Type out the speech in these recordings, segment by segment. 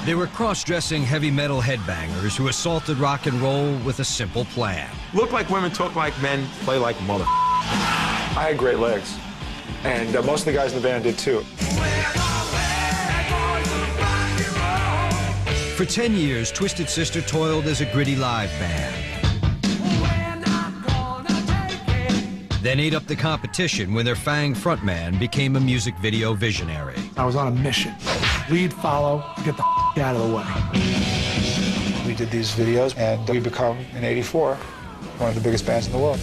They were cross-dressing heavy metal headbangers who assaulted rock and roll with a simple plan. Look like women, talk like men, play like mother. I had great legs, and most of the guys in the band did too. For 10 years, Twisted Sister toiled as a gritty live band. Then ate up the competition when their Fang frontman became a music video visionary. I was on a mission. Lead, follow, get the out of the way. We did these videos, and we become, in '84, one of the biggest bands in the world.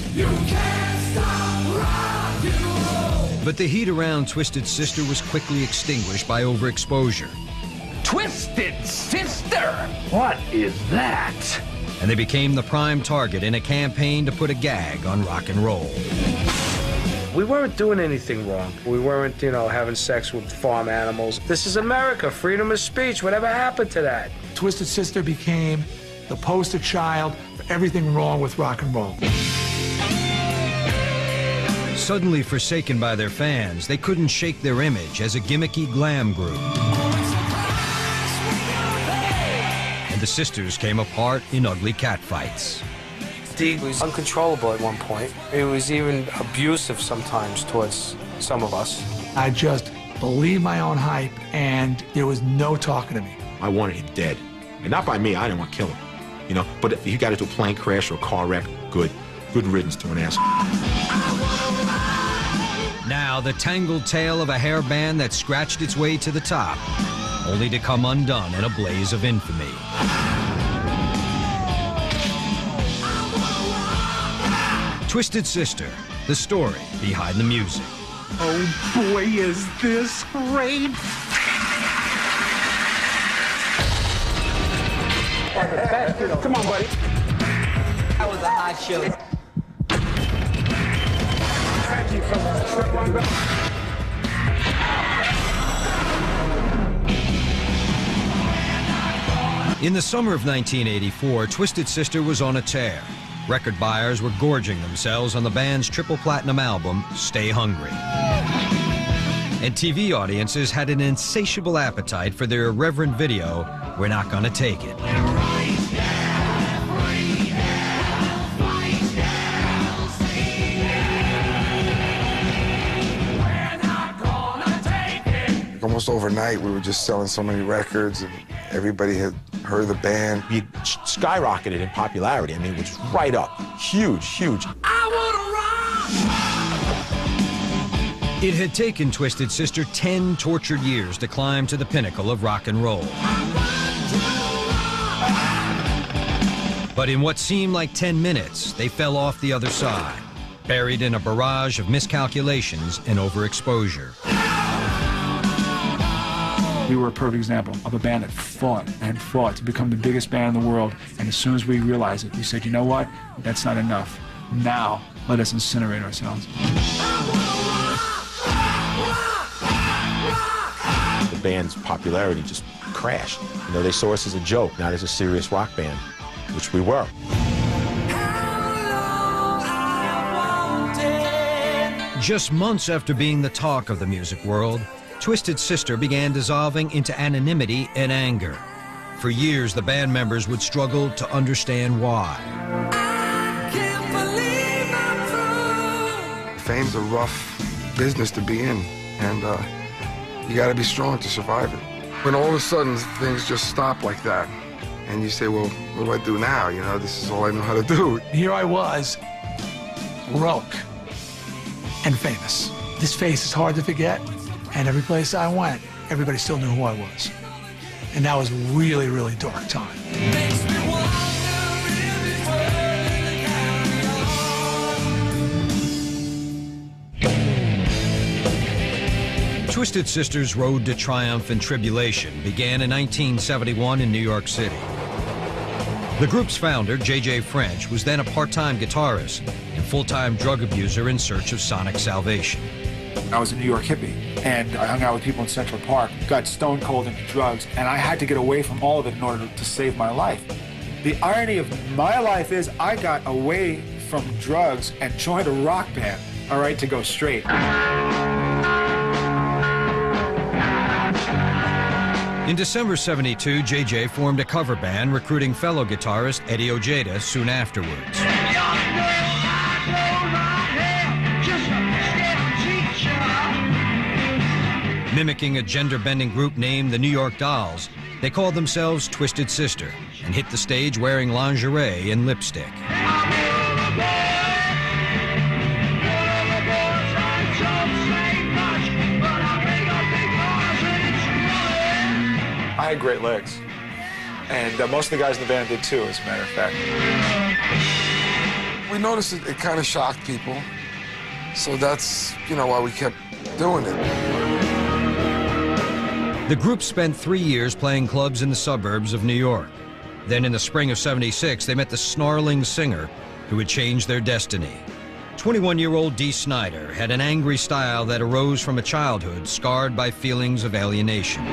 But the heat around Twisted Sister was quickly extinguished by overexposure. Twisted Sister! What is that? And they became the prime target in a campaign to put a gag on rock and roll. We weren't doing anything wrong. We weren't, having sex with farm animals. This is America, freedom of speech. Whatever happened to that? Twisted Sister became the poster child for everything wrong with rock and roll. Suddenly forsaken by their fans, they couldn't shake their image as a gimmicky glam group. And the sisters came apart in ugly catfights. Dee was uncontrollable at one point. It was even abusive sometimes towards some of us. I just believed my own hype, and there was no talking to me. I wanted him dead. And not by me, I didn't want to kill him. But if he got into a plane crash or a car wreck, good riddance to an ass. Now, the tangled tale of a hair band that scratched its way to the top, only to come undone in a blaze of infamy. Twisted Sister, the story behind the music. Oh boy, is this great! Come on, buddy. That was a hot show. In the summer of 1984, Twisted Sister was on a tear. Record buyers were gorging themselves on the band's triple platinum album, Stay Hungry. And TV audiences had an insatiable appetite for their irreverent video, We're Not Gonna Take It. Almost overnight, we were just selling so many records, and everybody had heard of the band. We skyrocketed in popularity. I mean, it was right up. Huge. It had taken Twisted Sister 10 tortured years to climb to the pinnacle of rock and roll. But in what seemed like 10 minutes, they fell off the other side, buried in a barrage of miscalculations and overexposure. We were a perfect example of a band that fought and fought to become the biggest band in the world. And as soon as we realized it, we said, you know what? That's not enough. Now, let us incinerate ourselves. The band's popularity just crashed. They saw us as a joke, not as a serious rock band, which we were. Just months after being the talk of the music world, Twisted Sister began dissolving into anonymity and anger. For years, the band members would struggle to understand why. Fame's a rough business to be in, and you gotta be strong to survive it. When all of a sudden things just stop like that, and you say, well, what do I do now? This is all I know how to do. Here I was, broke and famous. This face is hard to forget. And every place I went, everybody still knew who I was. And that was really, really dark time. Twisted Sister's road to triumph and tribulation began in 1971 in New York City. The group's founder, J.J. French, was then a part-time guitarist and full-time drug abuser in search of sonic salvation. I was a New York hippie, and I hung out with people in Central Park, got stone cold into drugs, and I had to get away from all of it in order to save my life. The irony of my life is I got away from drugs and joined a rock band, all right, to go straight. In December '72, JJ formed a cover band, recruiting fellow guitarist Eddie Ojeda soon afterwards. Mimicking a gender-bending group named the New York Dolls, they called themselves Twisted Sister and hit the stage wearing lingerie and lipstick. I had great legs. And most of the guys in the band did too, as a matter of fact. We noticed it kind of shocked people. So that's, why we kept doing it. The group spent 3 years playing clubs in the suburbs of New York. Then in the spring of '76, they met the snarling singer who would change their destiny. 21-year-old Dee Snider had an angry style that arose from a childhood scarred by feelings of alienation.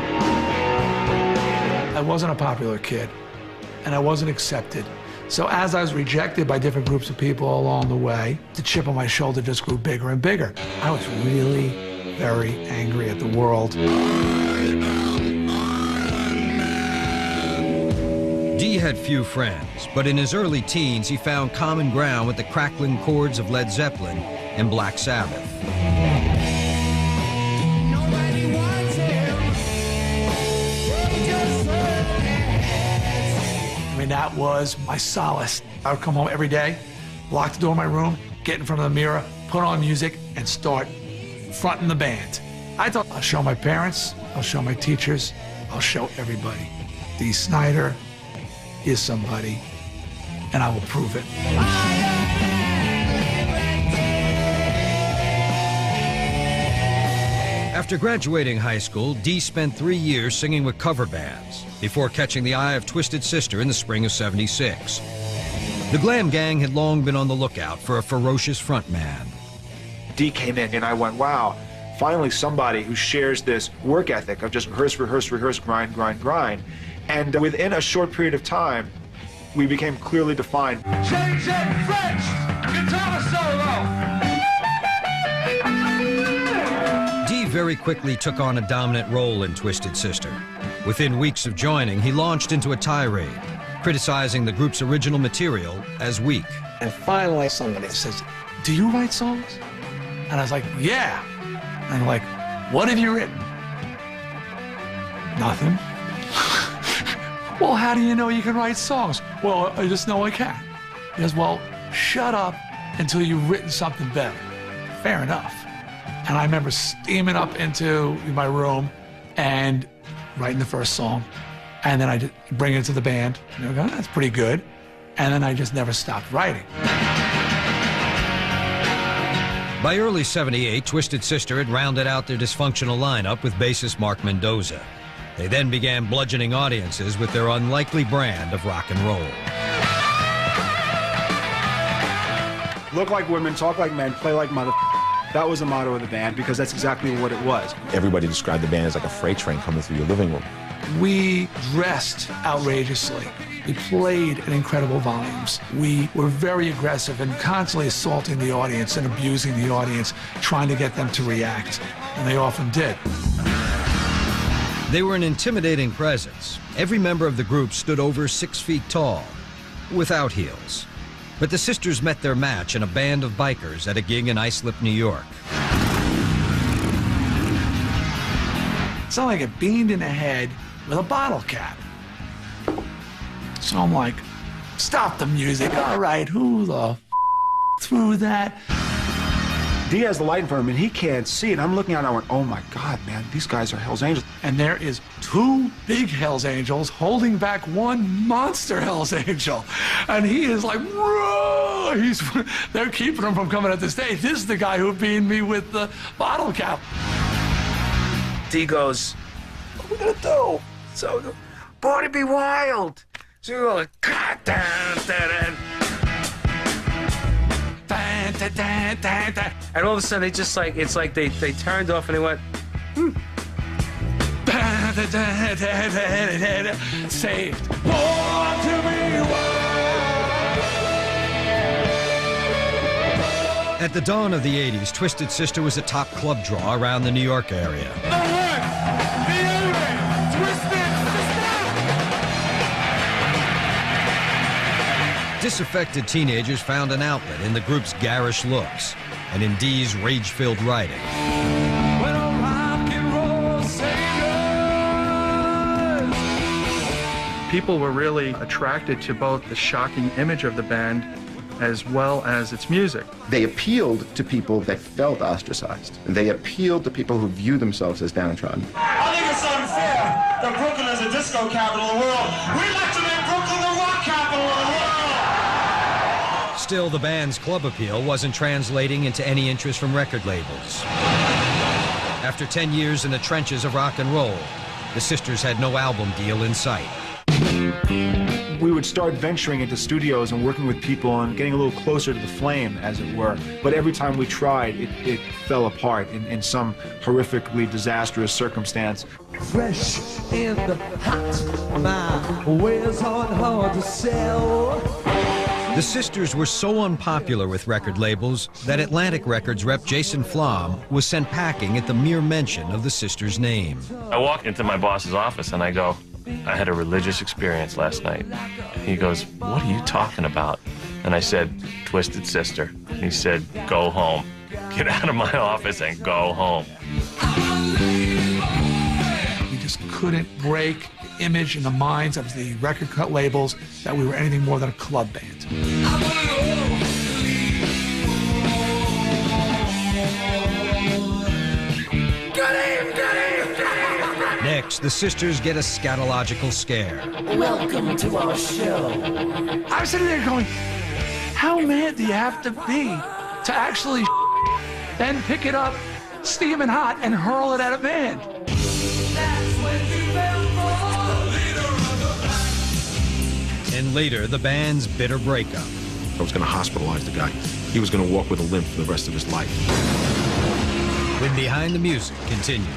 I wasn't a popular kid, and I wasn't accepted. So as I was rejected by different groups of people along the way, the chip on my shoulder just grew bigger and bigger. I was really very angry at the world. Dee had few friends, but in his early teens, he found common ground with the crackling chords of Led Zeppelin and Black Sabbath. That was my solace. I would come home every day, lock the door of my room, get in front of the mirror, put on music, and start fronting the band. I thought, I'll show my parents, I'll show my teachers, I'll show everybody. Dee Snider is somebody, and I will prove it. After graduating high school, Dee spent 3 years singing with cover bands before catching the eye of Twisted Sister in the spring of '76. The Glam Gang had long been on the lookout for a ferocious frontman. Dee came in and I went, wow, finally somebody who shares this work ethic of just rehearse, rehearse, rehearse, grind, grind, grind. And within a short period of time, we became clearly defined. Change and French guitar solo. Dee very quickly took on a dominant role in Twisted Sister. Within weeks of joining, he launched into a tirade, criticizing the group's original material as weak. And finally somebody says, do you write songs? And I was like, yeah. And I'm like, what have you written? Nothing. Well, how do you know you can write songs? Well, I just know I can. He goes, well, shut up until you've written something better. Fair enough. And I remember steaming up into my room and writing the first song. And then I just bring it to the band. And they go, that's pretty good. And then I just never stopped writing. By early '78, Twisted Sister had rounded out their dysfunctional lineup with bassist Mark Mendoza. They then began bludgeoning audiences with their unlikely brand of rock and roll. Look like women, talk like men, play like mother. That was the motto of the band because that's exactly what it was. Everybody described the band as like a freight train coming through your living room. We dressed outrageously. We played at incredible volumes. We were very aggressive and constantly assaulting the audience and abusing the audience, trying to get them to react, and they often did. They were an intimidating presence. Every member of the group stood over 6 feet tall, without heels. But the sisters met their match in a band of bikers at a gig in Islip, New York. It's not like a beamed in the head with a bottle cap. So I'm like, stop the music. All right, who the f threw that? Dee has the light in front of him and he can't see it. I'm looking at it and I went, oh my God, man, these guys are Hell's Angels. And there is 2 big Hell's Angels holding back 1 monster Hell's Angel. And he is like, whoa! They're keeping him from coming at the stage. This is the guy who beamed me with the bottle cap. Dee goes, what are we gonna do? So, Born to Be Wild. So you're like, and all of a sudden, they just like, it's like they turned off and they went, Saved. Born to be wild. At the dawn of the '80s, Twisted Sister was a top club draw around the New York area. The one, the only, Twisted Disaffected teenagers found an outlet in the group's garish looks and in Dee's rage-filled writing. People were really attracted to both the shocking image of the band as well as its music. They appealed to people that felt ostracized. They appealed to people who view themselves as downtrodden. I think it's unfair that Brooklyn is a disco capital of the world. We'd like to make Brooklyn the rock capital of the world. Still, the band's club appeal wasn't translating into any interest from record labels. After 10 years in the trenches of rock and roll, the Sisters had no album deal in sight. We would start venturing into studios and working with people and getting a little closer to the flame, as it were. But every time we tried, it fell apart in some horrifically disastrous circumstance. Fresh and hot, my wares hard to sell. The Sisters were so unpopular with record labels that Atlantic Records rep Jason Flom was sent packing at the mere mention of the Sisters' name. I walk into my boss's office and I go, I had a religious experience last night. He goes, what are you talking about? And I said, Twisted Sister. He said, go home. Get out of my office and go home. We just couldn't break the image in the minds of the record cut labels that we were anything more than a club band. Next, the Sisters get a scatological scare. Welcome to our show. I'm sitting there going, how mad do you have to be to actually then pick it up, steaming hot, and hurl it at a band? And later, the band's bitter breakup. I was going to hospitalize the guy. He was going to walk with a limp for the rest of his life. When Behind the Music continues.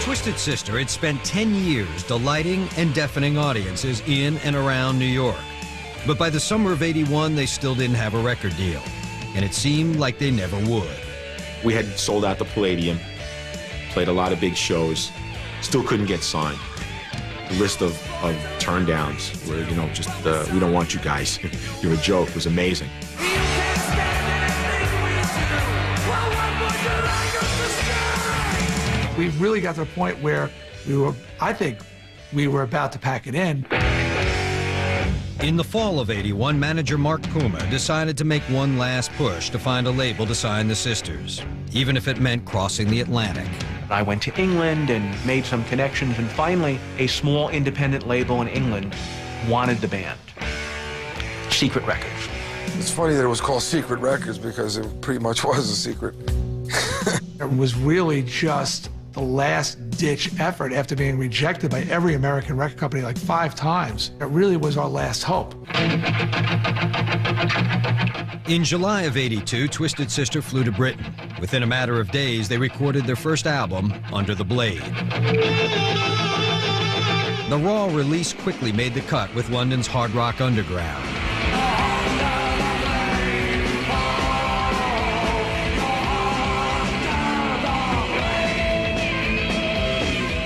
Twisted Sister had spent 10 years delighting and deafening audiences in and around New York. But by the summer of '81, they still didn't have a record deal, and it seemed like they never would. We had sold out the Palladium, played a lot of big shows, still couldn't get signed. The list of turndowns where, you know, just, we don't want you guys, you're a joke, was amazing. We really got to the point where I think we were about to pack it in. In the fall of '81, manager Mark Puma decided to make one last push to find a label to sign the Sisters, even if it meant crossing the Atlantic. I went to England and made some connections, and finally, a small independent label in England wanted the band. Secret Records. It's funny that it was called Secret Records because it pretty much was a secret. It was really just the last-ditch effort after being rejected by every American record company like 5 times. It really was our last hope. In July of '82, Twisted Sister flew to Britain. Within a matter of days, they recorded their first album, Under the Blade. The raw release quickly made the cut with London's hard rock underground.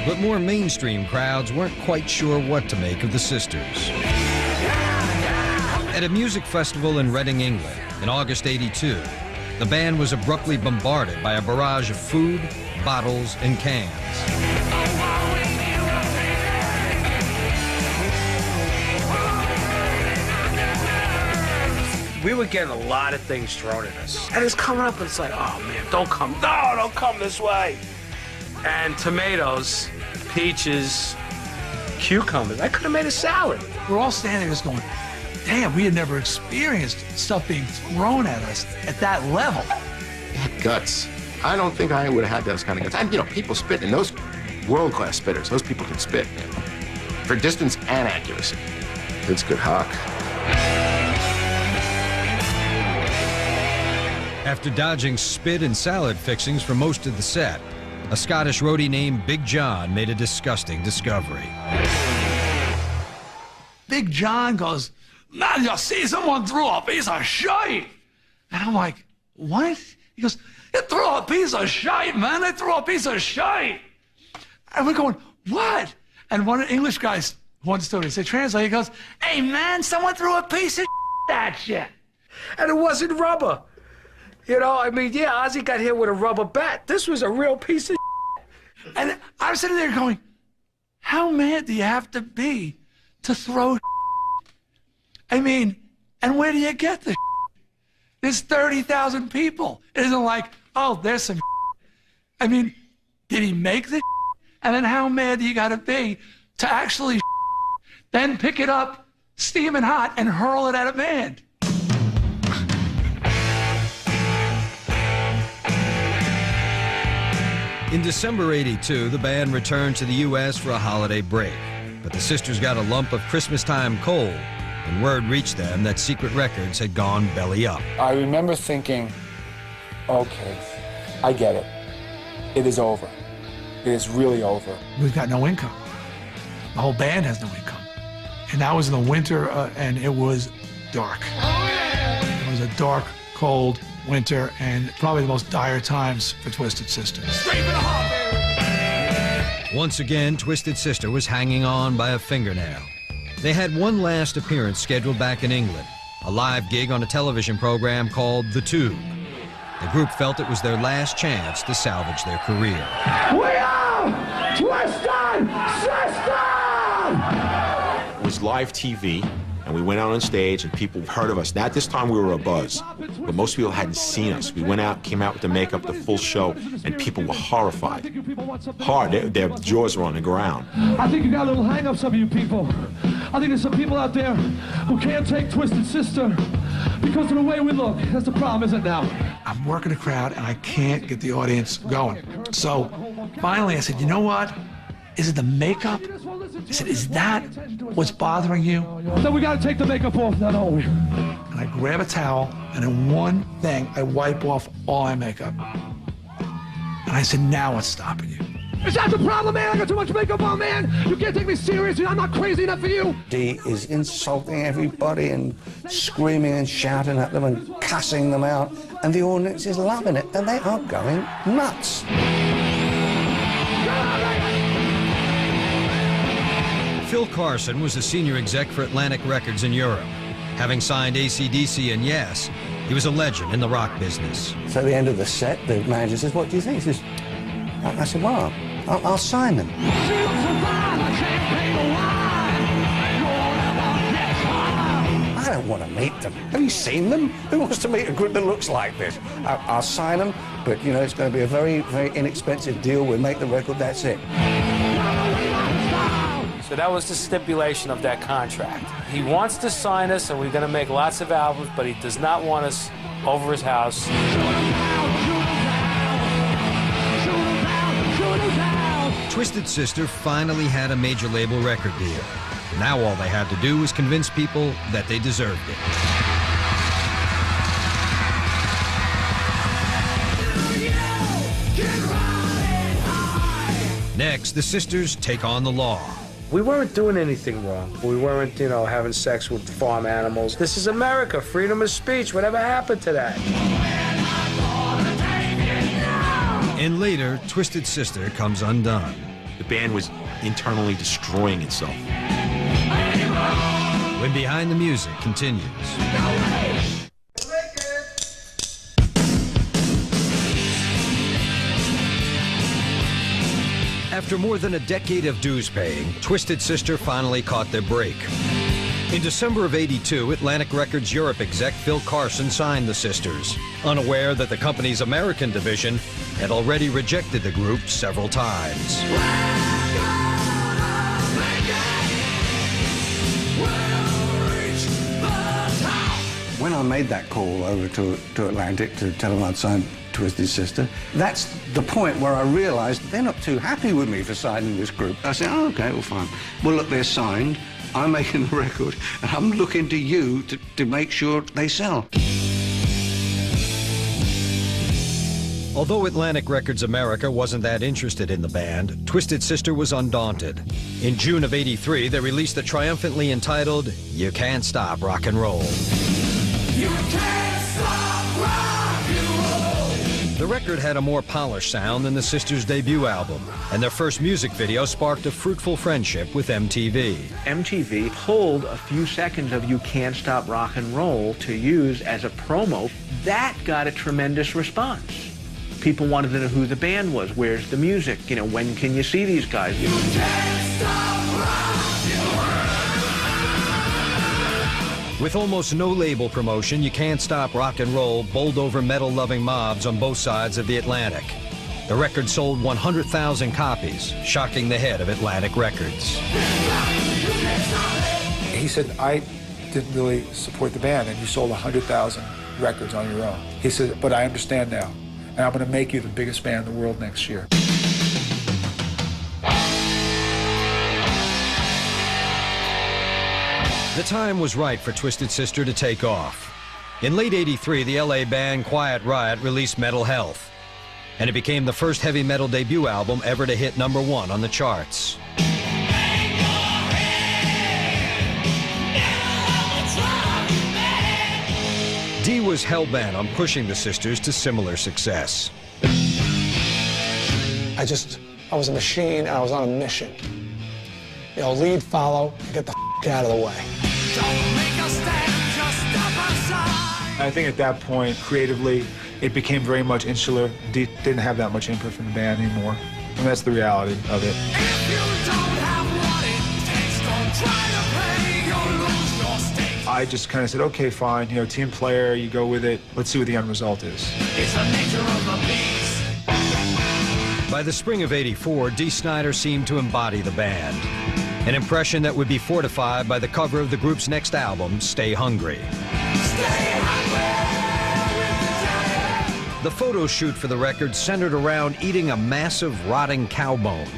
But more mainstream crowds weren't quite sure what to make of the Sisters. At a music festival in Reading, England, in August '82, the band was abruptly bombarded by a barrage of food, bottles, and cans. We were getting a lot of things thrown at us. And it's coming up and it's like, oh man, don't come this way. And tomatoes, peaches, cucumbers. I could have made a salad. We're all standing there just going, damn, we had never experienced stuff being thrown at us at that level. Guts. I don't think I would have had those kind of guts. And, you know, people spit, and those world-class spitters, those people can spit, man. For distance and accuracy. It's good hock. After dodging spit and salad fixings for most of the set, a Scottish roadie named Big John made a disgusting discovery. Big John goes, man, you see, someone threw a piece of shite. And I'm like, what? He goes, they threw a piece of shite, man. They threw a piece of shite. And we're going, what? And one of the English guys, one student, he translate, he goes, hey, man, someone threw a piece of at you. And it wasn't rubber. You know, I mean, yeah, Ozzy got hit with a rubber bat. This was a real piece of And I'm sitting there going, how mad do you have to be to throw I mean, and where do you get the There's 30,000 people. It isn't like, oh, there's some I mean, did he make the And then how mad do you got to be to actually then pick it up, steaming hot, and hurl it at a band? In December '82, the band returned to the U.S. for a holiday break. But the sisters got a lump of Christmas-time coal, and word reached them that Secret Records had gone belly up. I remember thinking, okay, I get it. It is over. It is really over. We've got no income. The whole band has no income. And that was in the winter, and it was dark. It was a dark, cold winter, and probably the most dire times for Twisted Sister. Once again, Twisted Sister was hanging on by a fingernail. They had one last appearance scheduled back in England, a live gig on a television program called The Tube. The group felt it was their last chance to salvage their career. We are Twisted Sister! It was live TV, and we went out on stage, and people heard of us. Now, at this time, we were a buzz, but most people hadn't seen us. We went out, came out with the makeup, the full show, and people were horrified. Their jaws were on the ground. I think you got a little hang-up, some of you people. I think there's some people out there who can't take Twisted Sister because of the way we look. That's the problem, isn't it now? I'm working a crowd, and I can't get the audience going. So finally, I said, you know what? Is it the makeup? I said, is that what's bothering you? Then we got to take the makeup off now, don't we? And I grab a towel, and in one thing, I wipe off all my makeup. And I said, now what's stopping you? Is that the problem, man? I got too much makeup on, man. You can't take me seriously. I'm not crazy enough for you. Dee is insulting everybody and screaming and shouting at them and cussing them out. And the audience is loving it, and they are going nuts. Phil Carson was a senior exec for Atlantic Records in Europe. Having signed AC/DC and Yes, he was a legend in the rock business. So at the end of the set, the manager says, what do you think? He says, I said, well, I'll sign them. I don't want to meet them. Have you seen them? Who wants to meet a group that looks like this? I'll sign them, but, you know, it's going to be a very, very inexpensive deal. We'll make the record, that's it. So that was the stipulation of that contract. He wants to sign us, and we're going to make lots of albums, but he does not want us over his house. Twisted Sister finally had a major label record deal. Now all they had to do was convince people that they deserved it. Next, the sisters take on the law. We weren't doing anything wrong. We weren't, you know, having sex with farm animals. This is America, freedom of speech. Whatever happened to that? And later, Twisted Sister comes undone. The band was internally destroying itself. When Behind the Music continues. After more than a decade of dues paying, Twisted Sister finally caught their break. In December of '82, Atlantic Records Europe exec Phil Carson signed the sisters, unaware that the company's American division had already rejected the group several times. When I made that call over to Atlantic to tell them I'd signed Twisted Sister, that's the point where I realized they're not too happy with me for signing this group. I said, oh, okay, well, fine. Well, look, they're signed. I'm making the record, and I'm looking to you to make sure they sell. Although Atlantic Records America wasn't that interested in the band, Twisted Sister was undaunted. In June of '83, they released the triumphantly entitled You Can't Stop Rock and Roll. You can't stop rock and roll. The record had a more polished sound than the Sisters' debut album, and their first music video sparked a fruitful friendship with MTV. MTV pulled a few seconds of You Can't Stop Rock and Roll to use as a promo. That got a tremendous response. People wanted to know who the band was, where's the music, you know, when can you see these guys? You can't stop rock and roll. With almost no label promotion, You Can't Stop Rock and Roll bowled over metal-loving mobs on both sides of the Atlantic. The record sold 100,000 copies, shocking the head of Atlantic Records. He said, I didn't really support the band, and you sold 100,000 records on your own. He said, but I understand now, and I'm going to make you the biggest band in the world next year. The time was right for Twisted Sister to take off. In late '83, the LA band Quiet Riot released Metal Health, and it became the first heavy metal debut album ever to hit #1 on the charts. Dee was hell-bent on pushing the Sisters to similar success. I was a machine, and I was on a mission. You know, lead, follow, and get the out of the way. I think at that point, creatively, it became very much insular. Dee didn't have that much input from the band anymore. And that's the reality of it. I just kind of said, okay, fine, you know, team player, you go with it. Let's see what the end result is. It's the nature of the beast. By the spring of '84, Dee Snider seemed to embody the band, an impression that would be fortified by the cover of the group's next album, Stay Hungry. The photo shoot for the record centered around eating a massive rotting cow bone.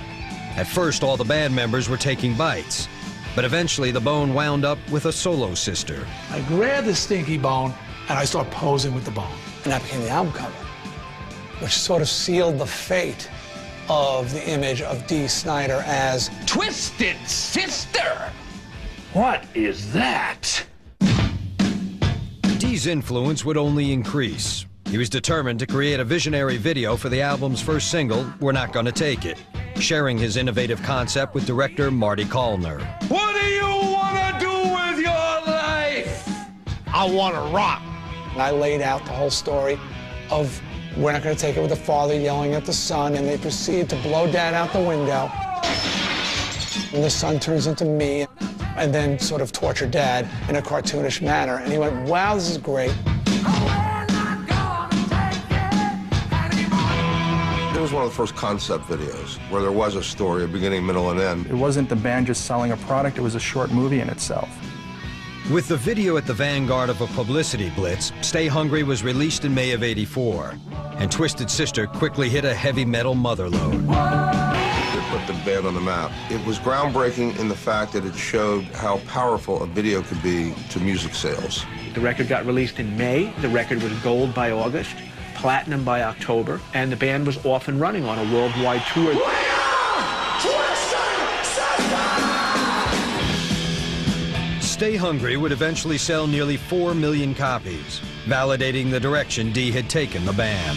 At first, all the band members were taking bites, but eventually the bone wound up with a solo sister. I grabbed the stinky bone and I started posing with the bone. And that became the album cover, which sort of sealed the fate of the image of Dee Snider as Twisted Sister. What is that? Dee's influence would only increase. He was determined to create a visionary video for the album's first single, We're Not Gonna Take It, sharing his innovative concept with director Marty Callner. What do you want to do with your life? I want to rock. And I laid out the whole story of we're not going to take it with the father yelling at the son, and they proceed to blow Dad out the window. And the son turns into me, and then sort of torture Dad in a cartoonish manner. And he went, wow, this is great. It was one of the first concept videos where there was a story, a beginning, middle, and end. It wasn't the band just selling a product, it was a short movie in itself. With the video at the vanguard of a publicity blitz, Stay Hungry was released in May of '84, and Twisted Sister quickly hit a heavy metal motherlode. It put the band on the map. It was groundbreaking in the fact that it showed how powerful a video could be to music sales. The record got released in May. The record was gold by August, platinum by October, and the band was off and running on a worldwide tour. Stay Hungry would eventually sell nearly 4 million copies, validating the direction Dee had taken the band.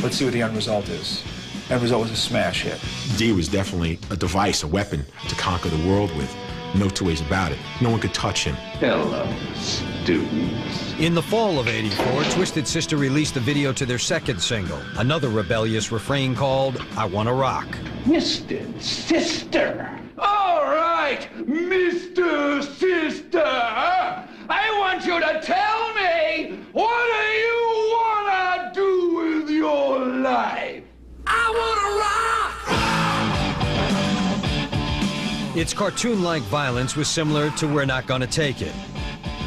Let's see what the end result is. End result was a smash hit. Dee was definitely a device, a weapon to conquer the world with. No two ways about it. No one could touch him. Hello, students. In the fall of '84, Twisted Sister released a video to their second single, another rebellious refrain called I Wanna Rock. Twisted Sister. All right, Mr. Sister. I want you to tell me, what do you want to do with your life? I want to rock! Its cartoon-like violence was similar to We're Not Gonna Take It.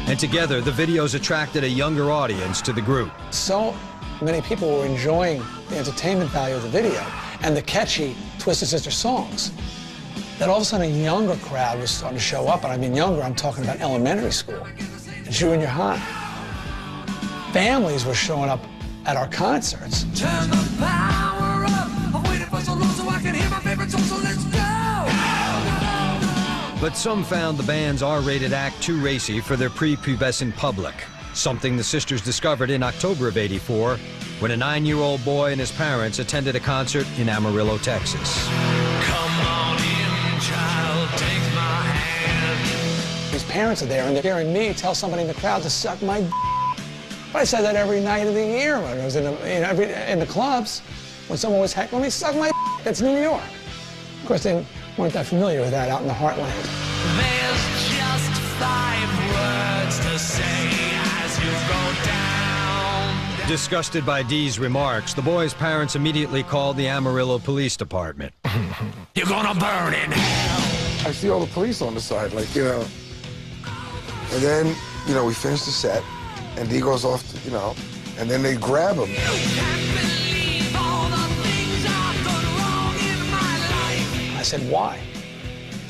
And together, the videos attracted a younger audience to the group. So many people were enjoying the entertainment value of the video and the catchy Twisted Sister songs that all of a sudden a younger crowd was starting to show up. And I mean younger, I'm talking about elementary school, junior high. families were showing up at our concerts. Turn the power up. I'm waiting for so long so I can hear my favorite song, so let's go. But some found the band's R-rated act too racy for their prepubescent public, something the sisters discovered in October of '84 when a 9-year-old boy and his parents attended a concert in Amarillo, Texas. Come on in, child, take my hand. His parents are there, and they're hearing me tell somebody in the crowd to suck my d. But I said that every night of the year when I was in the clubs. When someone was heckling me, suck my d. That's New York. Of course, they weren't that familiar with that out in the heartland. There's just 5 words to say as you go down. Disgusted by Dee's remarks, the boy's parents immediately called the Amarillo Police Department. You're gonna burn in hell. I see all the police on the side, like, you know. And then, you know, we finish the set, and Dee goes off, to, you know, and then they grab him. I said, why?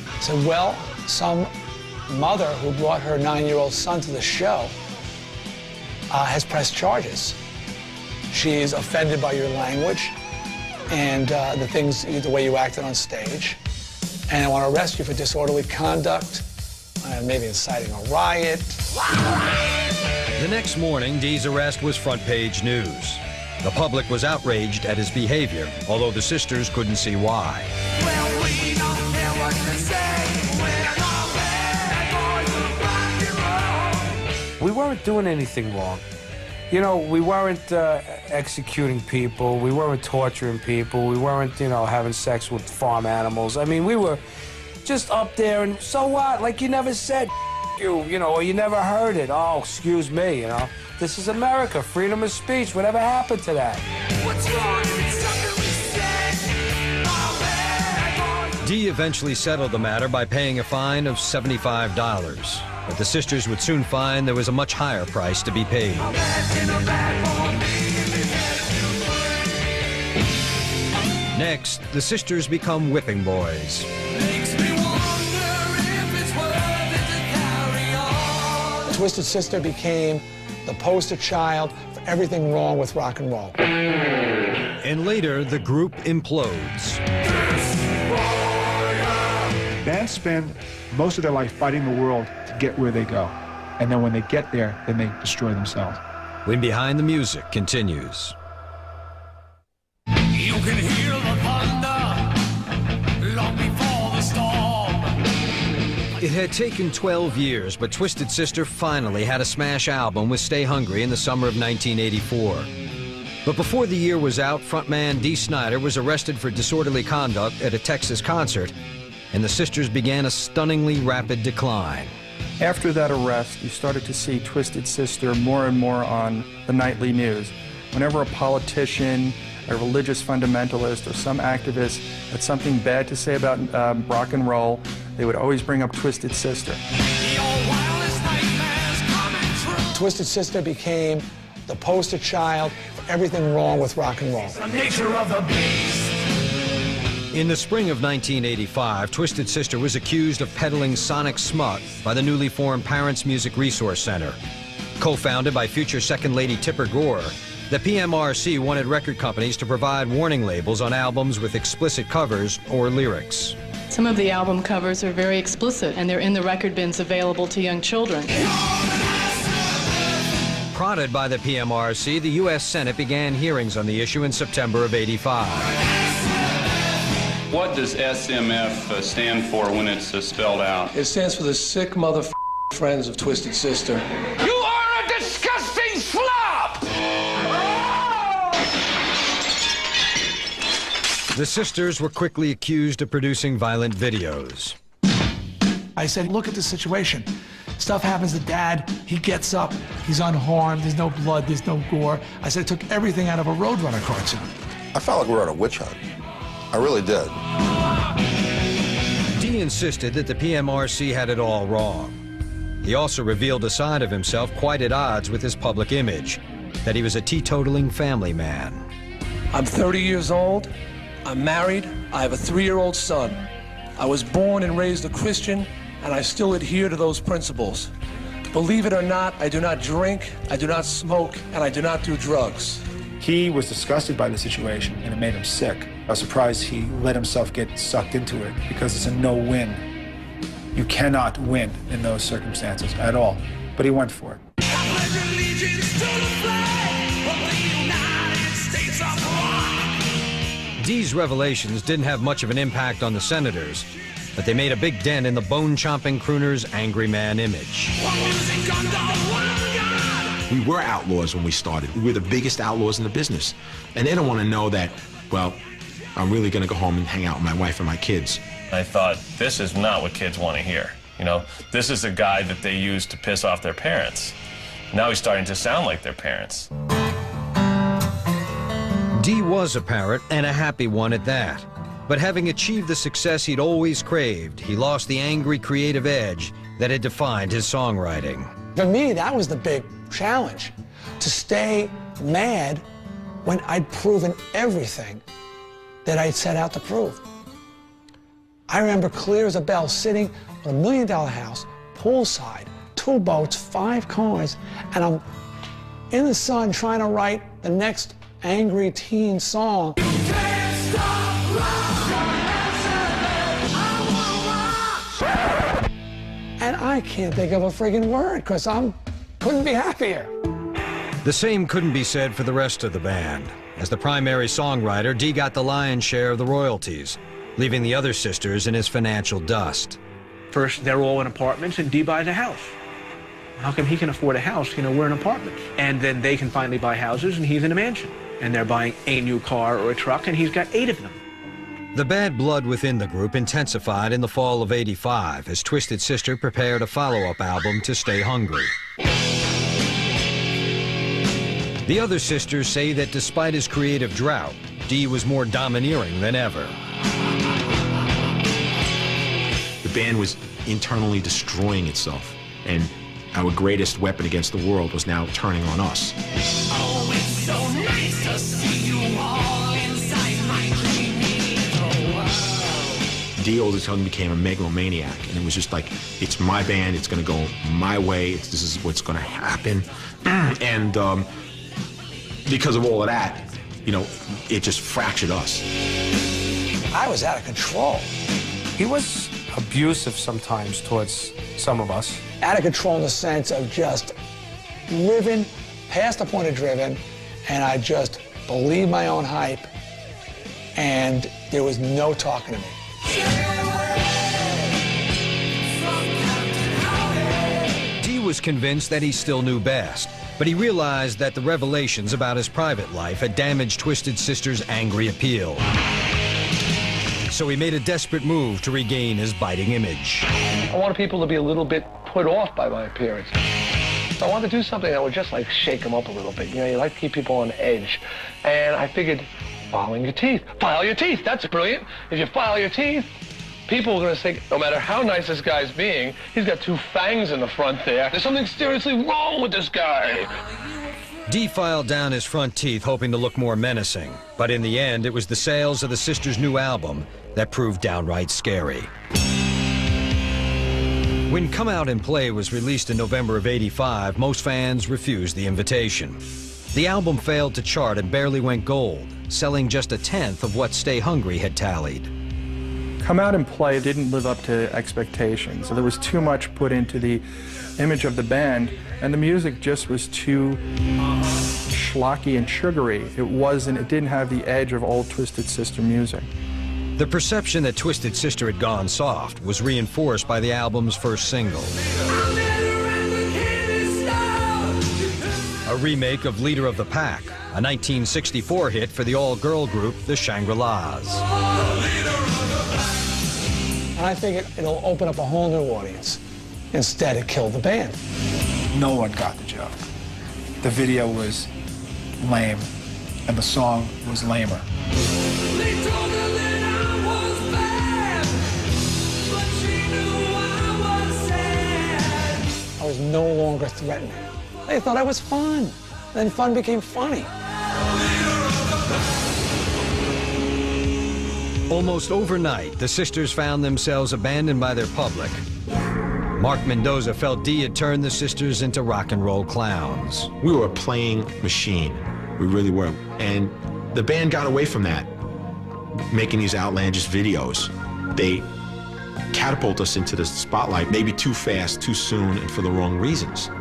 I said, well, some mother who brought her 9-year-old son to the show has pressed charges. She's offended by your language and the way you acted on stage. And I want to arrest you for disorderly conduct, maybe inciting a riot. The next morning, Dee's arrest was front-page news. The public was outraged at his behavior, although the sisters couldn't see why. We weren't doing anything wrong. You know, we weren't executing people. We weren't torturing people. We weren't, you know, having sex with farm animals. I mean, we were just up there and so what? Like you never said you know, or you never heard it. Oh, excuse me, you know. This is America, freedom of speech. Whatever happened to that? What's wrong? It's something we said. Dee eventually settled the matter by paying a fine of $75. But the sisters would soon find there was a much higher price to be paid. Next, the sisters become whipping boys. Twisted Sister became the poster child for everything wrong with rock and roll. And later, the group implodes. Bands spend most of their life fighting the world to get where they go. And then when they get there, then they destroy themselves. When Behind the Music continues. You can hear the thunder long before the storm. It had taken 12 years, but Twisted Sister finally had a smash album with Stay Hungry in the summer of 1984. But before the year was out, frontman Dee Snider was arrested for disorderly conduct at a Texas concert, and the sisters began a stunningly rapid decline. After that arrest, you started to see Twisted Sister more and more on the nightly news. Whenever a politician, a religious fundamentalist, or some activist had something bad to say about rock and roll, they would always bring up Twisted Sister. Twisted Sister became the poster child for everything wrong with rock and roll. The nature of the beast. In the spring of 1985, Twisted Sister was accused of peddling sonic smut by the newly formed Parents Music Resource Center. Co-founded by future Second Lady Tipper Gore, the PMRC wanted record companies to provide warning labels on albums with explicit covers or lyrics. Some of the album covers are very explicit, and they're in the record bins available to young children. Prodded by the PMRC, the U.S. Senate began hearings on the issue in September of '85. What does SMF stand for when it's spelled out? It stands for the Sick Mother Friends of Twisted Sister. You are a disgusting slop! The sisters were quickly accused of producing violent videos. I said, look at the situation. Stuff happens to Dad, he gets up, he's unharmed, there's no blood, there's no gore. I said, it took everything out of a Roadrunner cartoon. I felt like we were on a witch hunt. I really did. Dee insisted that the PMRC had it all wrong. He also revealed a side of himself quite at odds with his public image, that he was a teetotaling family man. I'm 30 years old, I'm married, I have a 3-year-old son. I was born and raised a Christian, and I still adhere to those principles. Believe it or not, I do not drink, I do not smoke, and I do not do drugs. He was disgusted by the situation, and it made him sick. I was surprised he let himself get sucked into it, because it's a no-win. You cannot win in those circumstances at all. But he went for it. Dee's revelations didn't have much of an impact on the Senators, but they made a big dent in the bone-chomping crooner's angry man image. We were outlaws when we started. We were the biggest outlaws in the business. And they don't want to know that, well, I'm really going to go home and hang out with my wife and my kids. I thought, this is not what kids want to hear. You know, this is a guy that they use to piss off their parents. Now he's starting to sound like their parents. Dee was a parrot, and a happy one at that. But having achieved the success he'd always craved, he lost the angry, creative edge that had defined his songwriting. For me, that was the big challenge, to stay mad when I'd proven everything that I'd set out to prove. I remember clear as a bell sitting on $1 million house, poolside, 2 boats, 5 cars, and I'm in the sun trying to write the next angry teen song. And I can't think of a friggin' word, because couldn't be happier. The same couldn't be said for the rest of the band. As the primary songwriter, Dee got the lion's share of the royalties, leaving the other sisters in his financial dust. First, they're all in apartments, and Dee buys a house. How come he can afford a house? You know, we're in apartments. And then they can finally buy houses, and he's in a mansion. And they're buying a new car or a truck, and he's got 8 of them. The bad blood within the group intensified in the fall of '85 as Twisted Sister prepared a follow-up album to Stay Hungry. The other sisters say that despite his creative drought, Dee was more domineering than ever. The band was internally destroying itself, and our greatest weapon against the world was now turning on us. Oh, it's so nice to see you all inside my dreamy little world. Dee all of a sudden became a megalomaniac, and it was just like, it's my band, it's going to go my way, this is what's going to happen. And because of all of that, you know, it just fractured us. I was out of control. He was abusive sometimes towards some of us. Out of control in the sense of just driven, past the point of driven, and I just believed my own hype, and there was no talking to me. Dee was convinced that he still knew best, but he realized that the revelations about his private life had damaged Twisted Sister's angry appeal. So he made a desperate move to regain his biting image. I wanted people to be a little bit put off by my appearance. So I wanted to do something that would just like shake them up a little bit. You know, you like to keep people on edge. And I figured, filing your teeth. File your teeth, that's brilliant. If you file your teeth, people are gonna think, no matter how nice this guy's being, he's got 2 fangs in the front there. There's something seriously wrong with this guy. Dee filed down his front teeth, hoping to look more menacing. But in the end, it was the sales of the sisters' new album that proved downright scary. When Come Out and Play was released in November of '85, most fans refused the invitation. The album failed to chart and barely went gold, selling just 1/10 of what Stay Hungry had tallied. Come Out and Play didn't live up to expectations. So there was too much put into the image of the band, and the music just was too schlocky and sugary. It didn't have the edge of old Twisted Sister music. The perception that Twisted Sister had gone soft was reinforced by the album's first single. A remake of Leader of the Pack, a 1964 hit for the all-girl group, the Shangri-Las. And I think it'll open up a whole new audience. Instead, it killed the band. No one got the joke. The video was lame, and the song was lamer. I was no longer threatening. They thought I was fun. Then fun became funny. Almost overnight, the sisters found themselves abandoned by their public Mark Mendoza felt Dee had turned the sisters into rock and roll clowns. We were a playing machine. We really were. And the band got away from that, making these outlandish videos. They catapult us into the spotlight, maybe too fast, too soon, and for the wrong reasons.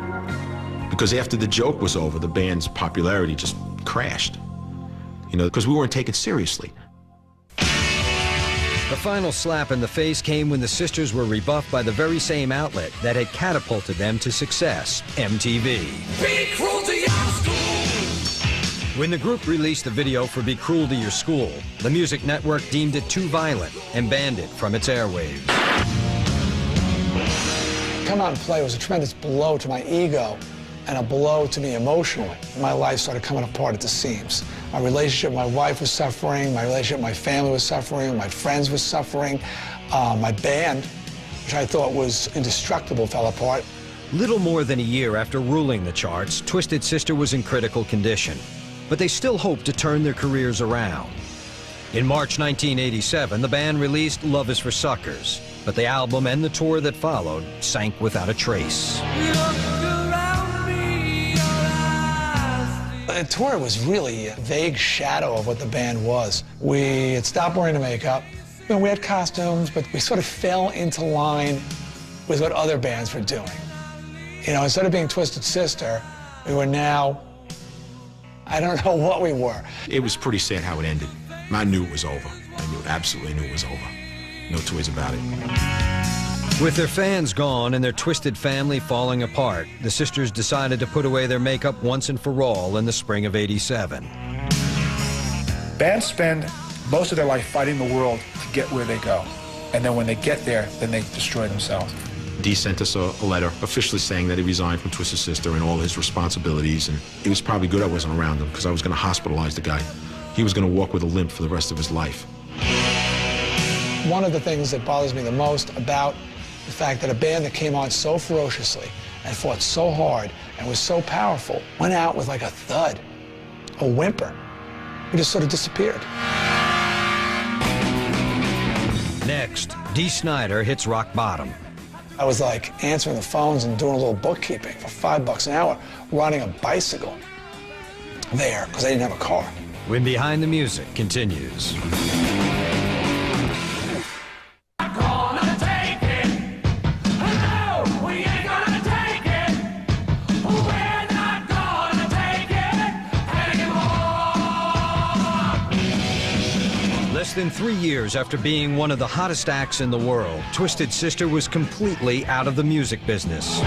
Because after the joke was over, the band's popularity just crashed. You know, because we weren't taken seriously. The final slap in the face came when the sisters were rebuffed by the very same outlet that had catapulted them to success, MTV. Be cruel to your school. When the group released the video for Be Cruel to Your School, the music network deemed it too violent and banned it from its airwaves. Come Out and Play was a tremendous blow to my ego and a blow to me emotionally. My life started coming apart at the seams. My relationship with my wife was suffering, my relationship with my family was suffering, my friends were suffering. My band, which I thought was indestructible, fell apart. Little more than a year after ruling the charts, Twisted Sister was in critical condition, but they still hoped to turn their careers around. In March 1987, the band released Love Is for Suckers, but the album and the tour that followed sank without a trace. The tour was really a vague shadow of what the band was. We had stopped wearing the makeup. You know, we had costumes, but we sort of fell into line with what other bands were doing. You know, instead of being Twisted Sister, we were now, I don't know what we were. It was pretty sad how it ended. I knew it was over. I absolutely knew it was over. No two ways about it. With their fans gone and their twisted family falling apart, the sisters decided to put away their makeup once and for all in the spring of '87. Bands spend most of their life fighting the world to get where they go. And then when they get there, then they destroy themselves. Dee sent us a letter officially saying that he resigned from Twisted Sister and all his responsibilities, and it was probably good I wasn't around him because I was going to hospitalize the guy. He was going to walk with a limp for the rest of his life. One of the things that bothers me the most about the fact that a band that came on so ferociously and fought so hard and was so powerful went out with like a thud, a whimper. We just sort of disappeared. Next, Dee Snider hits rock bottom. I was like answering the phones and doing a little bookkeeping for $5 an hour, riding a bicycle there because I didn't have a car. When Behind the Music continues. Less than 3 years after being one of the hottest acts in the world, Twisted Sister was completely out of the music business.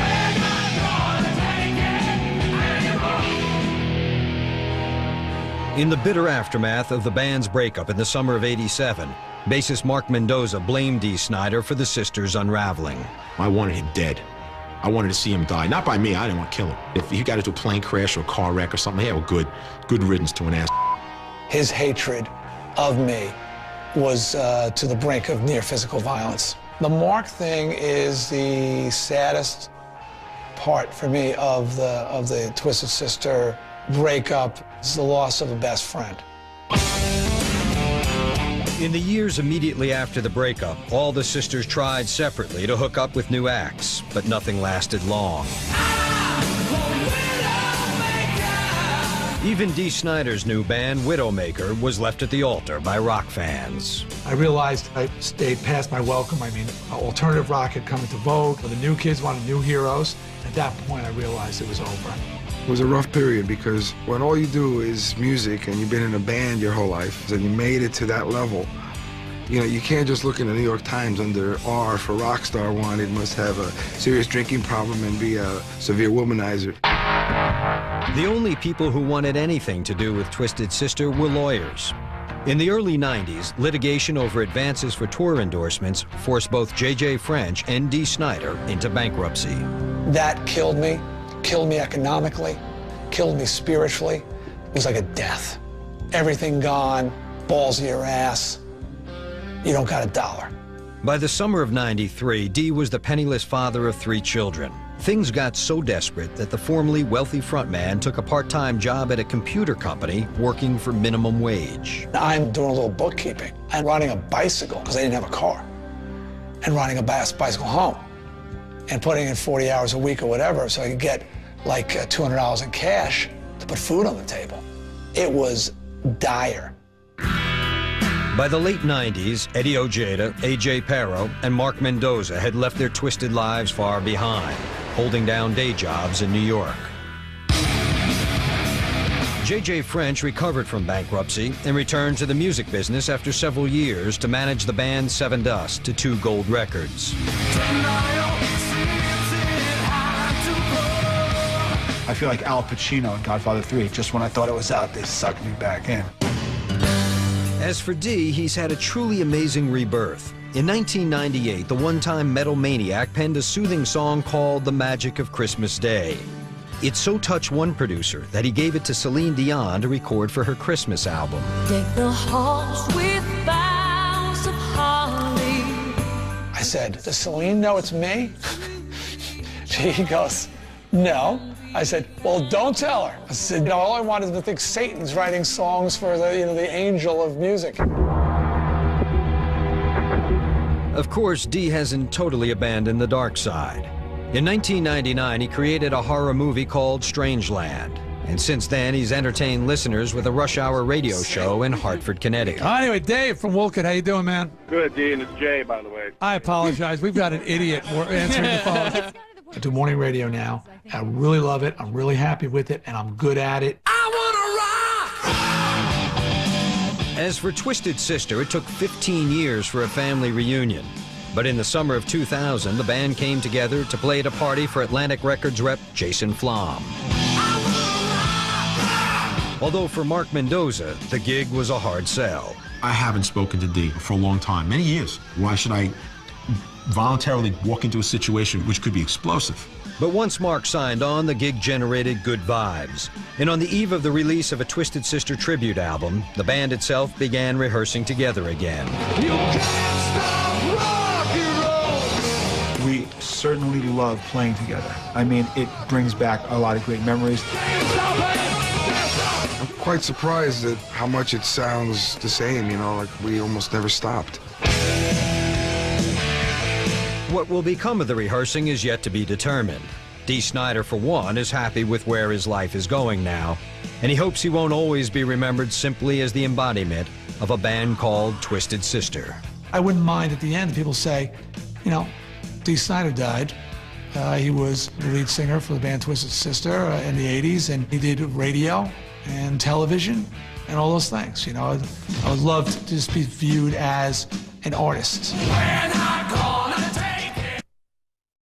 In the bitter aftermath of the band's breakup in the summer of '87, bassist Mark Mendoza blamed Dee Snider for the sisters' unraveling. I wanted him dead. I wanted to see him die. Not by me, I didn't want to kill him. If he got into a plane crash or a car wreck or something, yeah, well, good riddance to an ass. His hatred of me was to the brink of near physical violence. The Mark thing is the saddest part for me of the Twisted Sister breakup. It's the loss of a best friend. In the years immediately after the breakup, all the sisters tried separately to hook up with new acts, but nothing lasted long. Even Dee Snider's new band, Widowmaker, was left at the altar by rock fans. I realized I stayed past my welcome. I mean, alternative rock had come into vogue. The new kids wanted new heroes. At that point, I realized it was over. It was a rough period because when all you do is music and you've been in a band your whole life and you made it to that level, you know, you can't just look in the New York Times under R for rock star wanted, must have a serious drinking problem and be a severe womanizer. The only people who wanted anything to do with Twisted Sister were lawyers. In the early '90s, litigation over advances for tour endorsements forced both J.J. French and Dee Snider into bankruptcy. That killed me economically, killed me spiritually. It was like a death. Everything gone, balls of your ass. You don't got a dollar. By the summer of '93, Dee was the penniless father of 3 children. Things got so desperate that the formerly wealthy frontman took a part-time job at a computer company working for minimum wage. I'm doing a little bookkeeping and riding a bicycle because I didn't have a car and riding a bicycle home. and putting in 40 hours a week or whatever so I could get like $200 in cash to put food on the table. It was dire. By the late 90s, Eddie Ojeda, A.J. Pero, and Mark Mendoza had left their twisted lives far behind, holding down day jobs in New York. J.J. French recovered from bankruptcy and returned to the music business after several years to manage the band Seven Dust to 2 gold records. I feel like Al Pacino in Godfather 3. Just when I thought it was out, they sucked me back in. As for Dee, he's had a truly amazing rebirth. In 1998, the one-time metal maniac penned a soothing song called The Magic of Christmas Day. It so touched one producer that he gave it to Celine Dion to record for her Christmas album. Deck the halls with boughs of holly. I said, does Celine know it's me? She goes, no. I said, well, don't tell her. I said, no, all I want is to think Satan's writing songs for the, the angel of music. Of course, Dee hasn't totally abandoned the dark side. In 1999, he created a horror movie called Strangeland. And since then, he's entertained listeners with a rush hour radio show in Hartford, Connecticut. Anyway, Dave from Wolcott, how you doing, man? Good, Dean. It's Jay, by the way. I apologize. We've got an idiot answering the phone. I do morning radio now. I really love it. I'm really happy with it, and I'm good at it. As for Twisted Sister, it took 15 years for a family reunion. But in the summer of 2000, the band came together to play at a party for Atlantic Records rep Jason Flom. Although for Mark Mendoza, the gig was a hard sell. I haven't spoken to Dee for a long time, many years. Why should I voluntarily walk into a situation which could be explosive? But once Mark signed on, the gig generated good vibes. And on the eve of the release of a Twisted Sister tribute album, the band itself began rehearsing together again. You can't stop rock and roll. We certainly love playing together. I mean, it brings back a lot of great memories. I'm quite surprised at how much it sounds the same, like we almost never stopped. What will become of the rehearsing is yet to be determined. Dee Snider, for one, is happy with where his life is going now, and he hopes he won't always be remembered simply as the embodiment of a band called Twisted Sister. I wouldn't mind at the end if people say, Dee Snider died. He was the lead singer for the band Twisted Sister in the 80s, and he did radio and television and all those things. I would love to just be viewed as an artist.